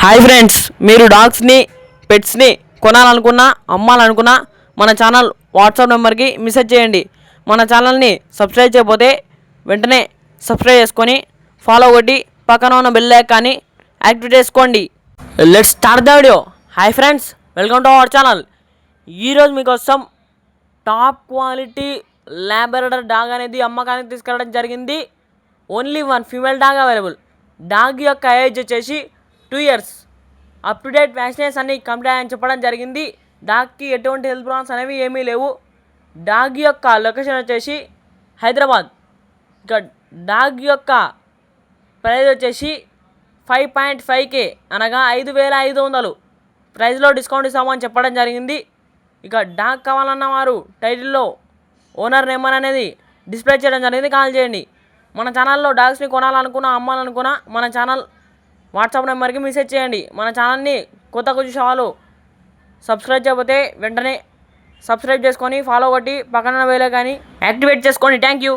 Hi friends, మీరు డాగ్స్ని పెట్స్ని కొనాలనుకున్నా అమ్మాలనుకున్నా మన channel WhatsApp నెంబర్కి మెసేజ్ చేయండి. మన ఛానల్ని సబ్స్క్రైబ్ చేయకపోతే వెంటనే సబ్స్క్రైబ్ చేసుకొని ఫాలో కొట్టి పక్కన ఉన్న బెల్ ఐకాన్ని యాక్టివేట్ చేసుకోండి. Let's start the video. Hi friends, welcome to our channel. ఈరోజు మీకోసం టాప్ క్వాలిటీ లాబ్రడార్ డాగ్ అనేది అమ్మకానికి తీసుకురావడం జరిగింది. Only one female dog available. Dog యొక్క ఏజ్ వచ్చేసి 2 years. Up to date vaccination అన్ని కంప్లీట్ అని చెప్పడం జరిగింది. డాగ్కి ఎటువంటి హెల్త్ ప్రాబ్లమ్స్ అనేవి ఏమీ లేవు. డాగ్ యొక్క లొకేషన్ వచ్చేసి హైదరాబాద్. ఇక డాగ్ యొక్క ప్రైస్ వచ్చేసి 5.5K అనగా 5,500 ప్రైస్లో డిస్కౌంట్ ఇస్తామని చెప్పడం జరిగింది. ఇక డాగ్ కావాలన్న వారు టైటిల్లో ఓనర్ నెంబర్ అనేది డిస్ప్లే చేయడం జరిగింది, కాల్ చేయండి. మన ఛానల్లో డాగ్స్ని కొనాలనుకున్నా అమ్మాలనుకున్నా మన ఛానల్ వాట్సాప్ నెంబర్కి మెసేజ్ చేయండి. మన ఛానల్ని కొత్తగా చూసే వాళ్ళు సబ్స్క్రైబ్ చేయకపోతే వెంటనే సబ్స్క్రైబ్ చేసుకొని ఫాలో కొట్టి పక్కన వేలే కానీ యాక్టివేట్ చేసుకోండి. Thank you.